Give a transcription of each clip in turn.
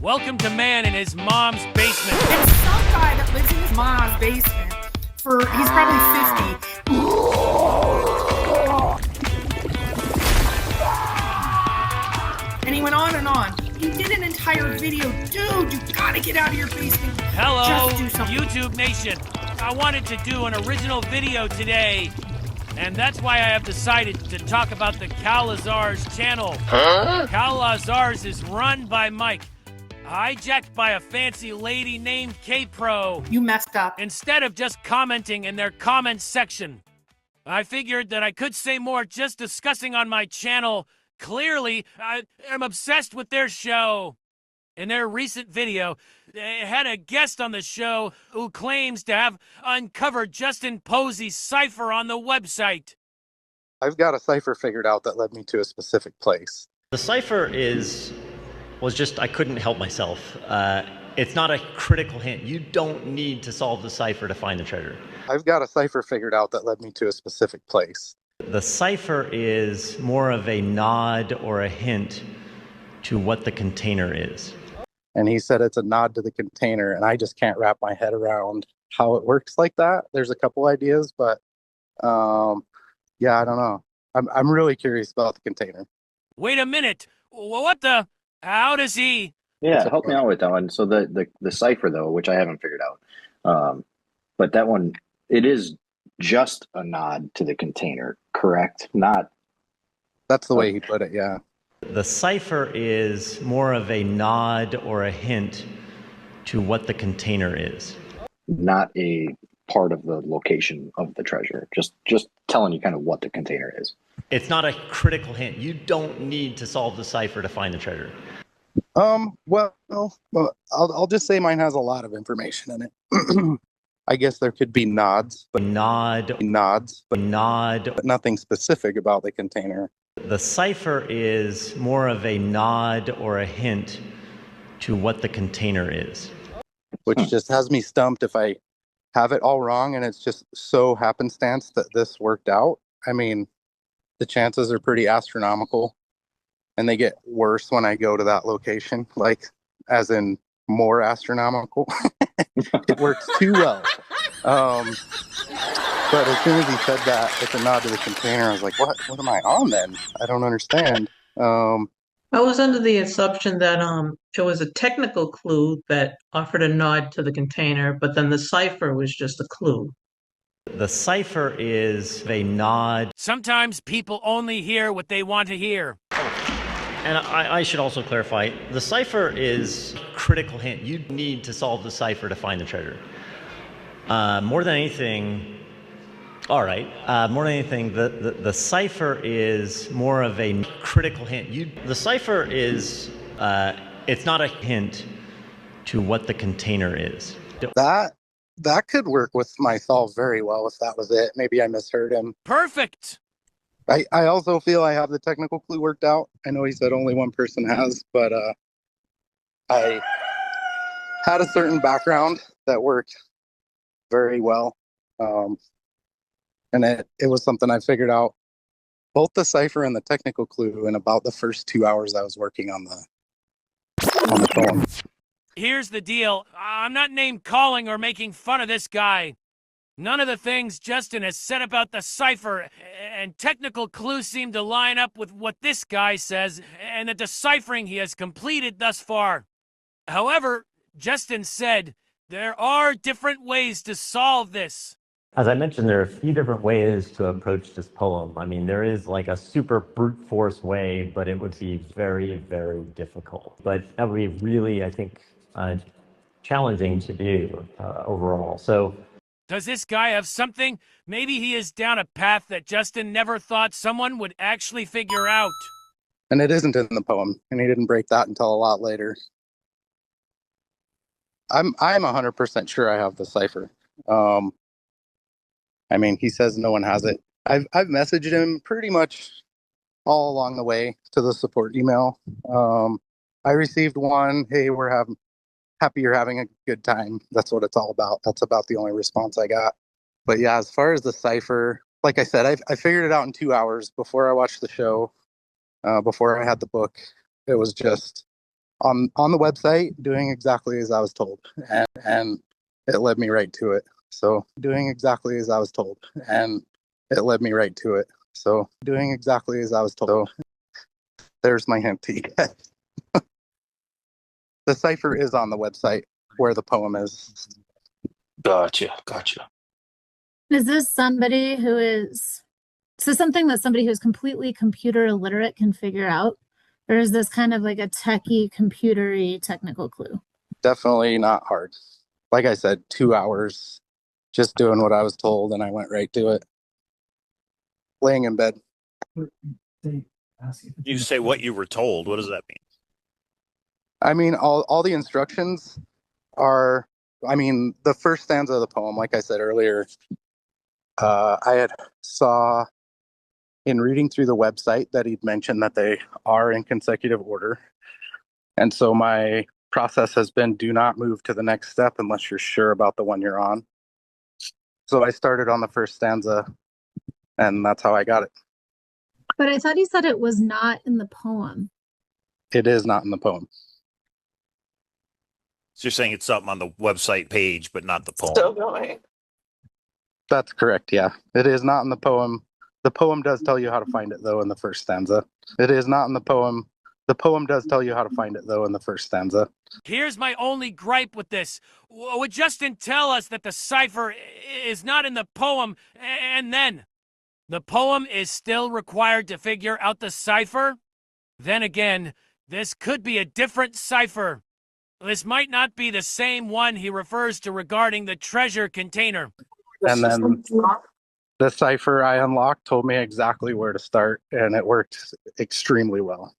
Welcome to man in his mom's basement. And some guy that lives in his mom's basement he's probably 50. And he went on and on. You did an entire video. Dude, you gotta get out of your basement. Hello, Just do something. YouTube Nation. I wanted to do an original video today, and that's why I have decided to talk about the Cow Lazars channel. Cow Lazars is run by Mike, hijacked by a fancy lady named K-Pro. You messed up. Instead of just commenting in their comments section, I figured that I could say more just discussing on my channel. Clearly, I am obsessed with their show. In their recent video, they had a guest on the show who claims to have uncovered Justin Posey's cipher on the website. I've got a cipher figured out that led me to a specific place. The cipher was just, I couldn't help myself. It's not a critical hint. You don't need to solve the cipher to find the treasure. I've got a cipher figured out that led me to a specific place. The cipher is more of a nod or a hint to what the container is. And he said it's a nod to the container, and I just can't wrap my head around how it works like that. There's a couple ideas, but yeah, I don't know. I'm really curious about the container. Wait a minute. What the? How does he? Yeah, help me out with that one. So the cipher, though, which I haven't figured out, but that one, it is just a nod to the container, correct? Not. That's the way he put it, yeah. The cipher is more of a nod or a hint to what the container is. Not a part of the location of the treasure. Just telling you kind of what the container is. It's not a critical hint. You don't need to solve the cipher to find the treasure. Well, I'll just say mine has a lot of information in it. I guess there could be nods, but nothing specific about the container. The cipher is more of a nod or a hint to what the container is. Which just has me stumped if I have it all wrong and it's just so happenstance that this worked out. I mean, the chances are pretty astronomical, and they get worse when I go to that location, like as in more astronomical. It works too well. But as soon as he said that, it's a nod to the container, I was like, what am I on then? I don't understand. I was under the assumption that it was a technical clue that offered a nod to the container, but then the cipher was just a clue. The cipher is a nod. Sometimes people only hear what they want to hear. And I should also clarify, the cipher is a critical hint. You need to solve the cipher to find the treasure. More than anything, the cipher is more of a critical hint. The cipher is, it's not a hint to what the container is. That could work with my solve very well if that was it. Maybe I misheard him. Perfect. I also feel I have the technical clue worked out. I know he said only one person has, but I had a certain background that worked very well. And it was something I figured out, both the cipher and the technical clue, in about the first 2 hours I was working on the poem. Here's the deal. I'm not name calling or making fun of this guy. None of the things Justin has said about the cipher and technical clues seem to line up with what this guy says and the deciphering he has completed thus far. However, Justin said there are different ways to solve this. As I mentioned, there are a few different ways to approach this poem. I mean, there is like a super brute force way, but it would be very, very difficult. But that would be really, I think, challenging to do overall. So, does this guy have something? Maybe he is down a path that Justin never thought someone would actually figure out. And it isn't in the poem, and he didn't break that until a lot later. I'm 100% sure I have the cipher. I mean, he says no one has it. I've messaged him pretty much all along the way to the support email. I received one, hey, happy you're having a good time. That's what it's all about. That's about the only response I got. But yeah, as far as the cipher, like I said, I figured it out in 2 hours before I watched the show, before I had the book. It was just on the website, doing exactly as I was told, and it led me right to it. So doing exactly as I was told, and it led me right to it. So doing exactly as I was told. So there's my hint to you. The cipher is on the website where the poem is. Gotcha. Is this somebody who is, so something that somebody who's completely computer illiterate can figure out? Or is this kind of like a techie, computery technical clue? Definitely not hard. Like I said, 2 hours just doing what I was told, and I went right to it. Laying in bed. You say what you were told. What does that mean? I mean, all the instructions are, I mean, the first stanza of the poem, like I said earlier, I had saw in reading through the website that he'd mentioned that they are in consecutive order. And so my process has been do not move to the next step unless you're sure about the one you're on. So I started on the first stanza, and that's how I got it. But I thought he said it was not in the poem. It is not in the poem. So you're saying it's something on the website page, but not the poem. Still going. That's correct, yeah. It is not in the poem. The poem does tell you how to find it, though, in the first stanza. It is not in the poem. The poem does tell you how to find it, though, in the first stanza. Here's my only gripe with this. Would Justin tell us that the cipher is not in the poem, and then the poem is still required to figure out the cipher? Then again, this could be a different cipher. This might not be the same one he refers to regarding the treasure container. And then the cipher I unlocked told me exactly where to start, and it worked extremely well.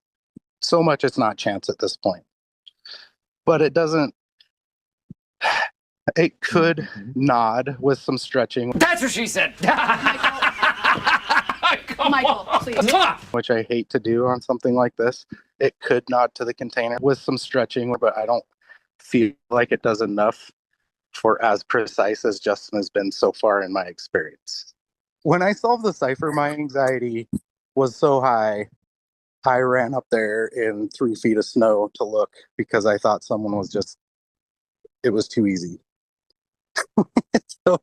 So much it's not chance at this point. But it doesn't, it could nod with some stretching. That's what she said. Michael, please. Which I hate to do on something like this. It could nod to the container with some stretching, but I don't feel like it does enough for as precise as Justin has been so far in my experience. When I solved the cipher, my anxiety was so high, I ran up there in 3 feet of snow to look because I thought someone was just, it was too easy. So,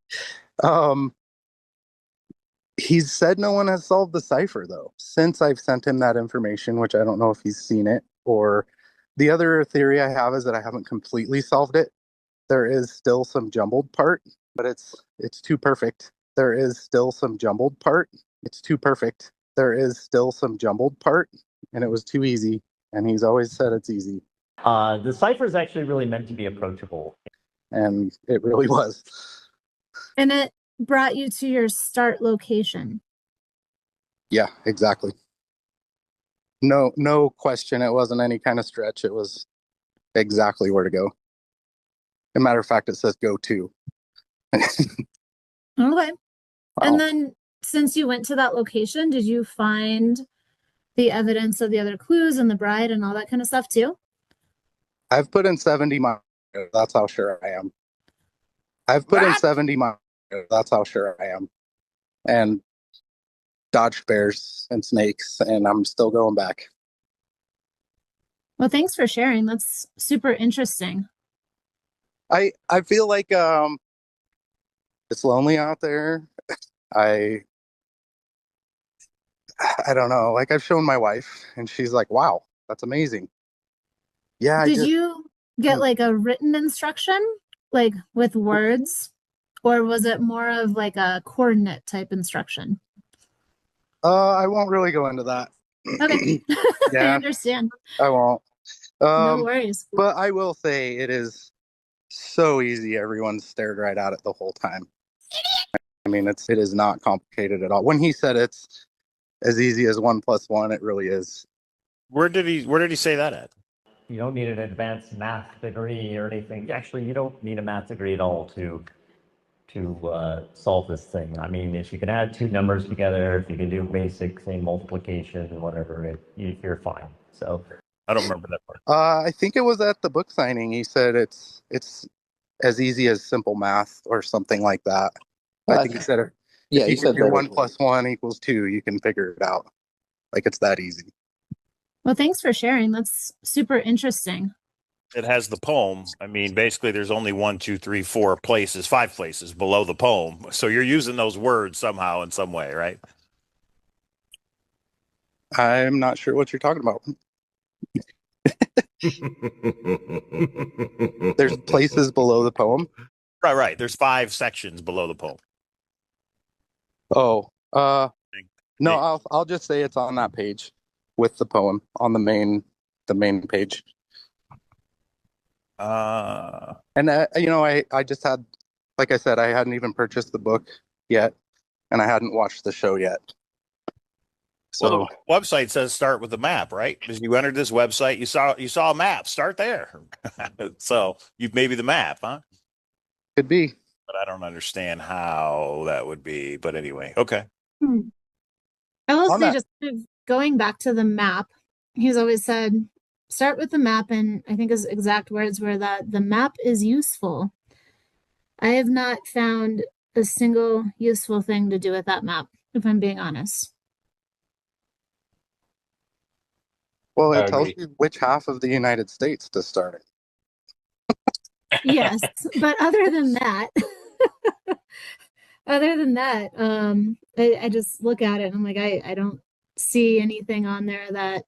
he's said no one has solved the cipher, though, since I've sent him that information, which I don't know if he's seen it. Or the other theory I have is that I haven't completely solved it. There is still some jumbled part, but it's too perfect. There is still some jumbled part. It's too perfect. There is still some jumbled part, and it was too easy. And he's always said it's easy. The cipher is actually really meant to be approachable. And it really was. And it brought you to your start location. Yeah, exactly. No question. It wasn't any kind of stretch. It was exactly where to go. As a matter of fact, it says go to. Okay. Wow. And then since you went to that location, did you find the evidence of the other clues and the bride and all that kind of stuff too? I've put in 70 miles. That's how sure I am. I've put in 70 miles. That's how sure I am. And dodged bears and snakes, and I'm still going back. Well, thanks for sharing. That's super interesting. I feel like it's lonely out there. I don't know. Like, I've shown my wife, and she's like, "Wow, that's amazing." Yeah. Did you get like a written instruction, like with words, or was it more of like a coordinate type instruction? I won't really go into that. Okay. I Yeah, understand. I won't. No worries. But I will say it is so easy. Everyone stared right at it the whole time. I mean, it is not complicated at all. When he said it's as easy as 1 + 1, it really is. Where did he say that at? You don't need an advanced math degree or anything. Actually, you don't need a math degree at all to solve this thing. I mean, if you can add 2 numbers together, if you can do basic, say, multiplication or whatever, you're fine. So I don't remember that part. I think it was at the book signing. He said it's as easy as simple math or something like that. I think he said it. Yeah, If he you said can do that. 1 + 1 = 2, you can figure it out. Like, it's that easy. Well, thanks for sharing. That's super interesting. It has the poem. I mean, basically, there's only 1, 2, 3, 4 places, 5 places below the poem. So you're using those words somehow in some way, right? I'm not sure what you're talking about. There's places below the poem. Right. There's 5 sections below the poem. Oh, no, I'll just say it's on that page with the poem on the main page. And I just had, like I said, I hadn't even purchased the book yet, and I hadn't watched the show yet. So Well, the website says start with the map, right? Because you entered this website, you saw a map. Start there. So maybe the map, huh? could be. But I don't understand how that would be. But anyway, okay. I will On say, that- just kind of going back to the map, he's always said, start with the map, and I think his exact words were that the map is useful. I have not found a single useful thing to do with that map, if I'm being honest. Well, I it tells agree. you which half of the United States to start in. Yes, but other than that, I just look at it and I'm like, I don't see anything on there that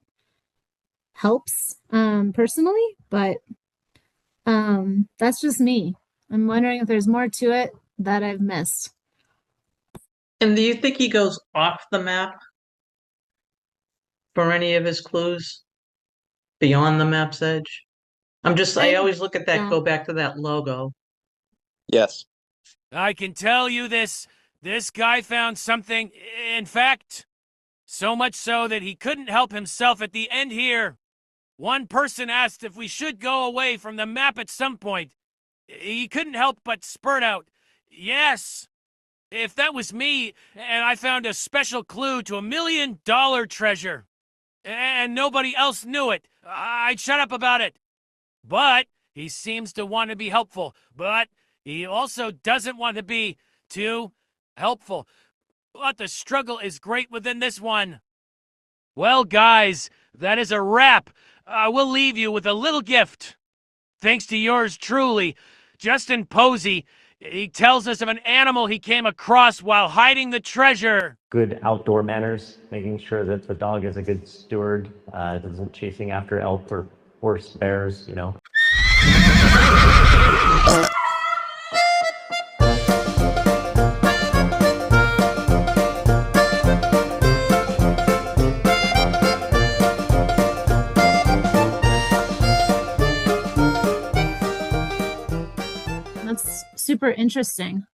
helps personally, but that's just me. I'm wondering if there's more to it that I've missed. And do you think he goes off the map for any of his clues beyond the map's edge? I always look at that, Yeah. go back to that logo. Yes. I can tell you this guy found something, in fact, so much so that he couldn't help himself at the end here. One person asked if we should go away from the map at some point. He couldn't help but spurt out, yes. If that was me, and I found a special clue to $1 million treasure, and nobody else knew it, I'd shut up about it. But he seems to want to be helpful, but he also doesn't want to be too helpful. But the struggle is great within this one. Well, guys, that is a wrap. We'll leave you with a little gift. Thanks to yours truly, Justin Posey. He tells us of an animal he came across while hiding the treasure. Good outdoor manners, making sure that the dog is a good steward, isn't chasing after elk or horse, bears, you know. That's super interesting.